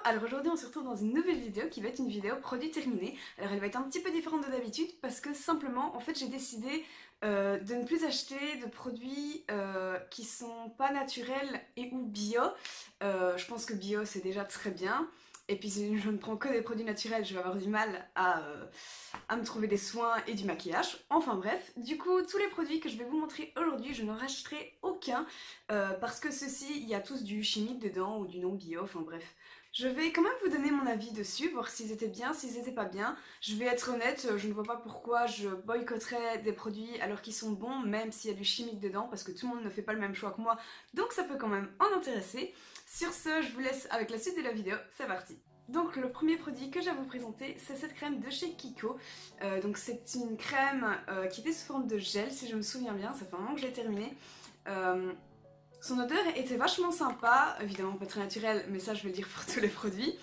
alors aujourd'hui on se retrouve dans une nouvelle vidéo qui va être une vidéo produit terminé. Alors elle va être un petit peu différente de d'habitude parce que simplement en fait j'ai décidé de ne plus acheter de produits qui sont pas naturels et ou bio. Je pense que bio c'est déjà très bien. Et puis si je ne prends que des produits naturels, je vais avoir du mal à me trouver des soins et du maquillage. Enfin bref, du coup tous les produits que je vais vous montrer aujourd'hui, je n'en rachèterai aucun parce que ceux-ci, il y a tous du chimique dedans ou du non bio, enfin bref. Je vais quand même vous donner mon avis dessus, voir s'ils étaient bien, s'ils étaient pas bien. Je vais être honnête, je ne vois pas pourquoi je boycotterais des produits alors qu'ils sont bons, même s'il y a du chimique dedans, parce que tout le monde ne fait pas le même choix que moi, donc ça peut quand même en intéresser. Sur ce, je vous laisse avec la suite de la vidéo, c'est parti. Donc le premier produit que j'ai à vous présenter, c'est cette crème de chez Kiko. Donc c'est une crème qui était sous forme de gel, si je me souviens bien, ça fait un moment que je l'ai terminée. Son odeur était vachement sympa, évidemment pas très naturelle, mais ça je vais le dire pour tous les produits.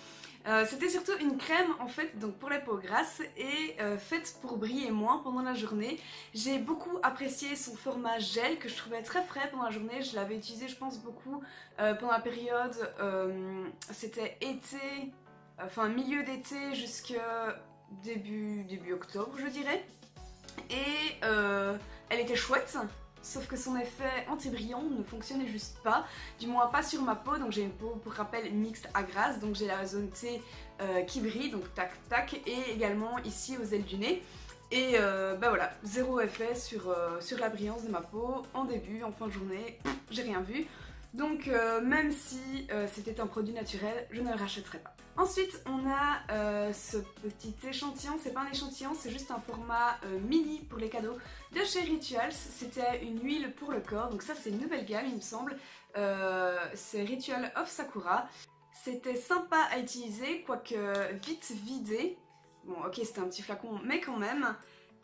C'était surtout une crème en fait donc pour les peaux grasses et faite pour briller moins pendant la journée. J'ai beaucoup apprécié son format gel que je trouvais très frais pendant la journée. Je l'avais utilisé je pense beaucoup pendant la période, c'était été, enfin milieu d'été jusqu'à début octobre je dirais. Et elle était chouette. Sauf que son effet anti-brillant ne fonctionnait juste pas, du moins pas sur ma peau, donc j'ai une peau pour rappel mixte à grasse, donc j'ai la zone T qui brille, donc tac tac, et également ici aux ailes du nez. Et bah voilà, zéro effet sur la brillance de ma peau, en début, en fin de journée, j'ai rien vu. Donc même si c'était un produit naturel, je ne le rachèterai pas. Ensuite on a ce petit échantillon, c'est pas un échantillon, c'est juste un format mini pour les cadeaux de chez Rituals. C'était une huile pour le corps, donc ça c'est une nouvelle gamme il me semble, c'est Ritual of Sakura. C'était sympa à utiliser, quoique vite vidé. Bon ok c'était un petit flacon mais quand même.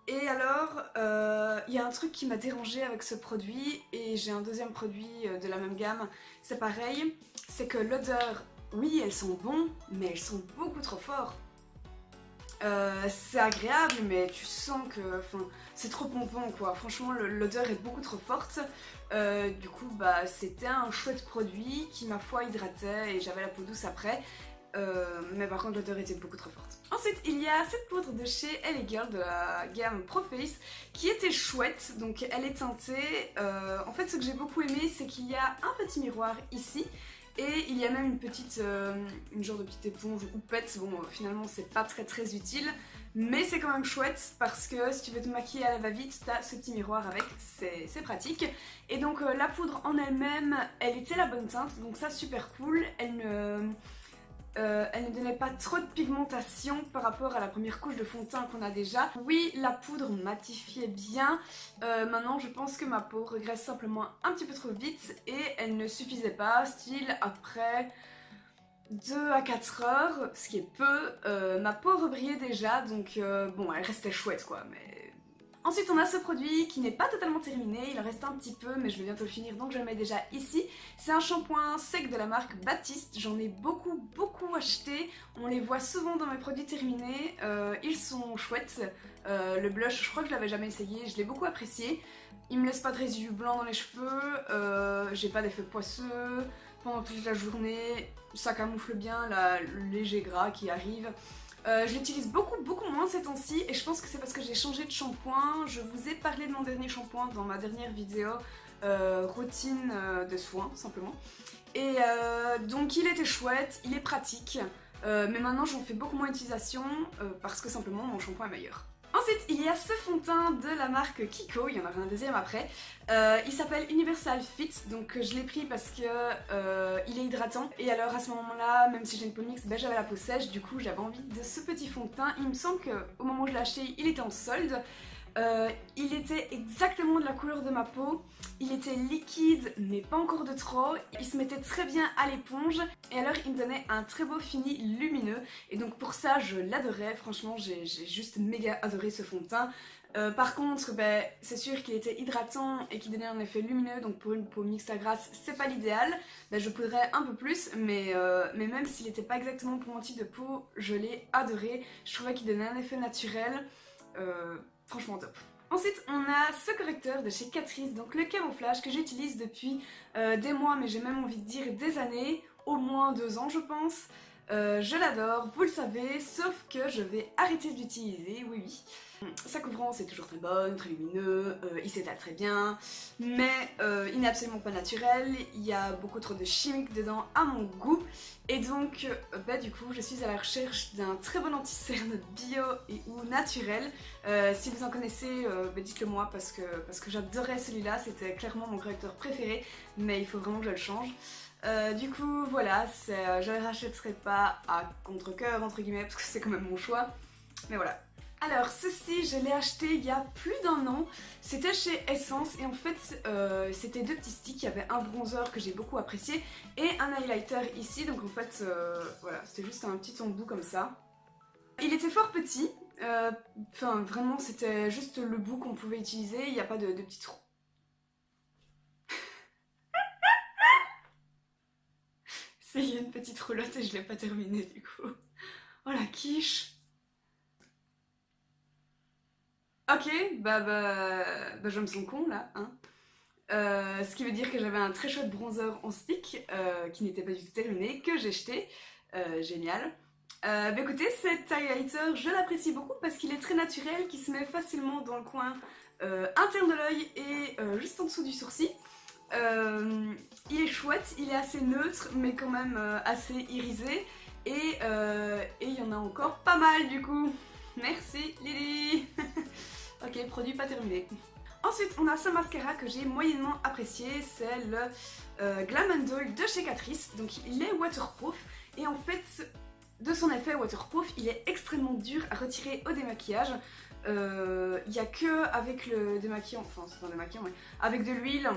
Et alors, il y a un truc qui m'a dérangé avec ce produit, et j'ai un deuxième produit de la même gamme, c'est pareil, c'est que l'odeur, oui elles sont bonnes, mais elles sont beaucoup trop fortes. C'est agréable, mais tu sens que c'est trop pompon quoi, franchement l'odeur est beaucoup trop forte. Du coup bah c'était un chouette produit qui ma foi hydratait et j'avais la peau douce après. Mais par contre l'odeur était beaucoup trop forte. Ensuite il y a cette poudre de chez LA Girl de la gamme Pro Face qui était chouette, donc elle est teintée. En fait ce que j'ai beaucoup aimé c'est qu'il y a un petit miroir ici et il y a même une petite, une genre de petite éponge ou houppette. Bon finalement c'est pas très utile, mais c'est quand même chouette parce que si tu veux te maquiller à la va-vite, t'as ce petit miroir avec, c'est pratique. Et donc la poudre en elle-même, elle était la bonne teinte, donc ça super cool. Elle ne donnait pas trop de pigmentation par rapport à la première couche de fond de teint qu'on a déjà. Oui, la poudre matifiait bien. Maintenant, je pense que ma peau regresse simplement un petit peu trop vite et elle ne suffisait pas, style après 2 à 4 heures, ce qui est peu, ma peau rebrillait déjà, donc bon, elle restait chouette quoi, mais... Ensuite on a ce produit qui n'est pas totalement terminé, il en reste un petit peu mais je vais bientôt le finir donc je le mets déjà ici. C'est un shampoing sec de la marque Baptiste, j'en ai beaucoup acheté, on les voit souvent dans mes produits terminés, ils sont chouettes. Le blush je crois que je l'avais jamais essayé, je l'ai beaucoup apprécié, il me laisse pas de résidus blancs dans les cheveux, j'ai pas d'effet poisseux pendant toute la journée, ça camoufle bien le léger gras qui arrive. Je l'utilise beaucoup moins ces temps-ci et je pense que c'est parce que j'ai changé de shampoing. Je vous ai parlé de mon dernier shampoing dans ma dernière vidéo routine de soins simplement. Et donc il était chouette, il est pratique, mais maintenant j'en fais beaucoup moins d'utilisation parce que simplement mon shampoing est meilleur. Ensuite, il y a ce fond de teint de la marque Kiko, il y en aura un deuxième après. Il s'appelle Universal Fit, donc je l'ai pris parce que il est hydratant. Et alors à ce moment-là, même si j'ai une peau mixte, ben, j'avais la peau sèche, du coup j'avais envie de ce petit fond de teint. Il me semble qu'au moment où je l'ai acheté, il était en solde. Il était exactement de la couleur de ma peau, il était liquide mais pas encore de trop, il se mettait très bien à l'éponge et alors il me donnait un très beau fini lumineux et donc pour ça je l'adorais, franchement j'ai juste méga adoré ce fond de teint. Par contre ben, c'est sûr qu'il était hydratant et qu'il donnait un effet lumineux, donc pour une peau mixte à grasse c'est pas l'idéal, ben, je poudrais un peu plus mais même s'il n'était pas exactement pour mon type de peau, je l'ai adoré, je trouvais qu'il donnait un effet naturel. Franchement top. Ensuite on a ce correcteur de chez Catrice, donc le camouflage que j'utilise depuis des mois mais j'ai même envie de dire des années, au moins 2 ans je pense. Je l'adore, vous le savez, sauf que je vais arrêter de l'utiliser, oui oui. Sa couvrance est toujours très bonne, très lumineux, il s'étale très bien, mais il n'est absolument pas naturel, il y a beaucoup trop de chimiques dedans à mon goût, et donc du coup je suis à la recherche d'un très bon anti-cerne bio et ou naturel. Si vous en connaissez, dites-le moi parce que j'adorais celui-là, c'était clairement mon correcteur préféré, mais il faut vraiment que je le change. Du coup voilà, je ne le rachèterai pas à contre-cœur entre guillemets parce que c'est quand même mon choix, mais voilà. Alors ceci je l'ai acheté il y a plus d'un an, c'était chez Essence et en fait c'était deux petits sticks, il y avait un bronzer que j'ai beaucoup apprécié et un highlighter ici, donc en fait voilà, c'était juste un petit embout comme ça. Il était fort petit, enfin vraiment c'était juste le bout qu'on pouvait utiliser, il n'y a pas de petits trous. Il y a une petite roulotte et je l'ai pas terminée du coup. Oh la quiche! Ok, je me sens con là, hein. Ce qui veut dire que j'avais un très chouette bronzer en stick qui n'était pas du tout terminé, que j'ai jeté. Génial. Écoutez, cet highlighter, je l'apprécie beaucoup parce qu'il est très naturel, qui se met facilement dans le coin interne de l'œil et juste en dessous du sourcil. Il est chouette, il est assez neutre mais quand même assez irisé et il y en a encore pas mal du coup. Merci Lily. Ok, produit pas terminé. Ensuite, on a ce mascara que j'ai moyennement apprécié, c'est le Glam Doll de chez Catrice. Donc il est waterproof et en fait, de son effet waterproof, il est extrêmement dur à retirer au démaquillage. Il n'y a que avec le démaquillant, enfin c'est pas un démaquillant, mais avec de l'huile,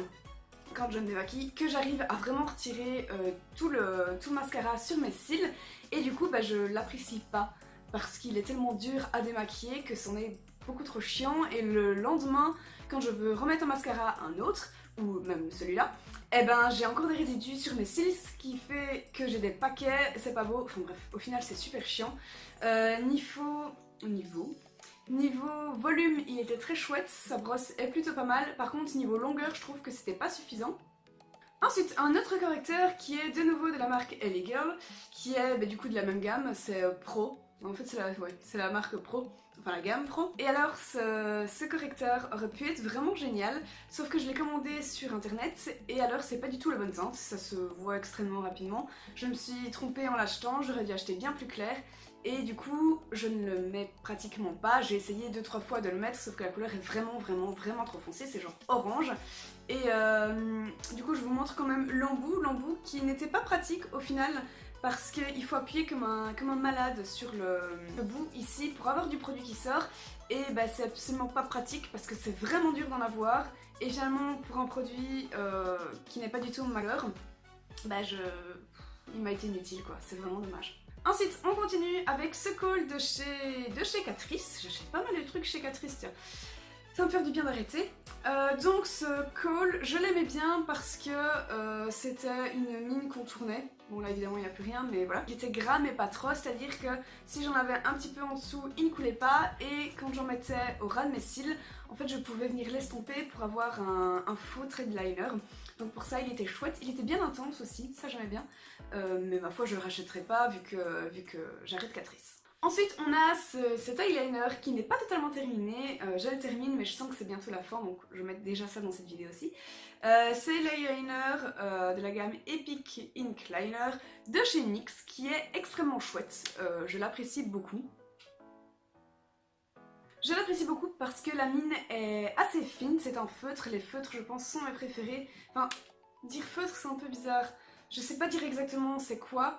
quand je me démaquille, que j'arrive à vraiment retirer tout le mascara sur mes cils. Et du coup, je l'apprécie pas parce qu'il est tellement dur à démaquiller que c'en est beaucoup trop chiant et le lendemain quand je veux remettre un mascara un autre ou même celui-là, eh ben j'ai encore des résidus sur mes cils, ce qui fait que j'ai des paquets, c'est pas beau, enfin bref, au final c'est super chiant. Niveau volume, il était très chouette, sa brosse est plutôt pas mal, par contre niveau longueur je trouve que c'était pas suffisant. Ensuite, un autre correcteur qui est de nouveau de la marque LA Girl, qui est du coup de la même gamme, c'est Pro. En fait c'est la marque Pro, enfin la gamme Pro. Et alors ce correcteur aurait pu être vraiment génial, sauf que je l'ai commandé sur internet et alors c'est pas du tout la bonne teinte, ça se voit extrêmement rapidement. Je me suis trompée en l'achetant, j'aurais dû acheter bien plus clair. Et du coup, je ne le mets pratiquement pas. J'ai essayé 2-3 fois de le mettre, sauf que la couleur est vraiment trop foncée, c'est genre orange. Et du coup, je vous montre quand même l'embout qui n'était pas pratique au final, parce qu'il faut appuyer comme un malade sur le bout ici pour avoir du produit qui sort. Et c'est absolument pas pratique parce que c'est vraiment dur d'en avoir. Et finalement, pour un produit qui n'est pas du tout mon malheur, il m'a été inutile quoi, c'est vraiment dommage. Ensuite, on continue avec ce col de chez Catrice. J'achète pas mal de trucs chez Catrice, tiens. Ça va me faire du bien d'arrêter. Donc ce col, je l'aimais bien parce que c'était une mine contournée. Bon là évidemment il n'y a plus rien, mais voilà. Il était gras mais pas trop, c'est-à-dire que si j'en avais un petit peu en dessous, il ne coulait pas. Et quand j'en mettais au ras de mes cils, en fait je pouvais venir l'estomper pour avoir un faux thread liner. Donc pour ça il était chouette, il était bien intense aussi, ça j'aimais bien. Mais ma foi je le rachèterai pas vu que j'arrête Catrice. Ensuite on a cet eyeliner qui n'est pas totalement terminé, je le termine mais je sens que c'est bientôt la fin donc je vais mettre déjà ça dans cette vidéo aussi. C'est l'eyeliner de la gamme Epic Ink Liner de chez NYX qui est extrêmement chouette, je l'apprécie beaucoup. Je l'apprécie beaucoup parce que la mine est assez fine, c'est un feutre, les feutres je pense sont mes préférés. Enfin, dire feutre c'est un peu bizarre, je sais pas dire exactement c'est quoi.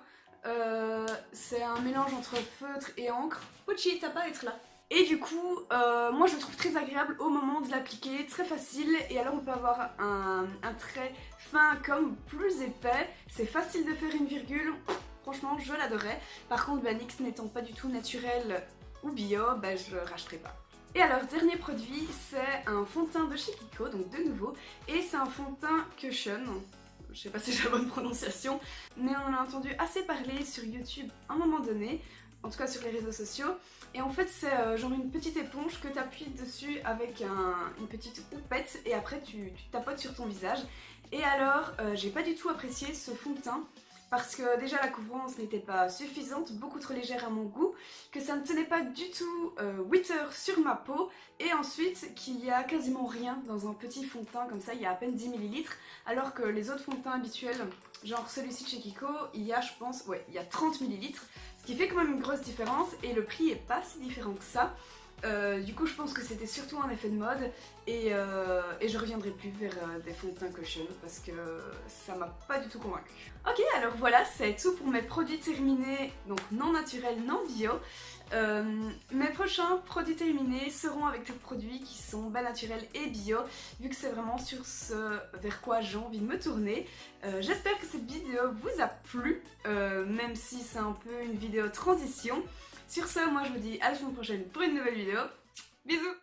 C'est un mélange entre feutre et encre. Pochi, t'as pas à être là. Et du coup, moi je le trouve très agréable au moment de l'appliquer, très facile. Et alors on peut avoir un trait fin comme plus épais. C'est facile de faire une virgule. Franchement, je l'adorais. Par contre, NYX n'étant pas du tout naturel ou bio, je le rachèterai pas. Et alors, dernier produit, c'est un fond de teint de chez Kiko, donc de nouveau. Et c'est un fond de teint Cushion. Je sais pas si j'ai la bonne prononciation, mais on en a entendu assez parler sur YouTube à un moment donné, en tout cas sur les réseaux sociaux. Et en fait c'est genre une petite éponge que tu appuies dessus avec une petite houppette et après tu tapotes sur ton visage. Et alors j'ai pas du tout apprécié ce fond de teint parce que déjà la couvrance n'était pas suffisante, beaucoup trop légère à mon goût, que ça ne tenait pas du tout 8 heures sur ma peau, et ensuite qu'il y a quasiment rien dans un petit fond de teint comme ça, il y a à peine 10 millilitres, alors que les autres fonds de teint habituels, genre celui-ci de chez Kiko, il y a je pense, ouais, il y a 30 millilitres, ce qui fait quand même une grosse différence, et le prix est pas si différent que ça. Du coup je pense que c'était surtout un effet de mode et je reviendrai plus vers des fonds de teint caution parce que ça m'a pas du tout convaincue. Ok, alors voilà, c'est tout pour mes produits terminés, donc non naturels, non bio. Mes prochains produits terminés seront avec des produits qui sont naturels et bio, vu que c'est vraiment sur ce vers quoi j'ai envie de me tourner. J'espère que cette vidéo vous a plu, même si c'est un peu une vidéo transition. Sur ce, moi je vous dis à la semaine prochaine pour une nouvelle vidéo. Bisous!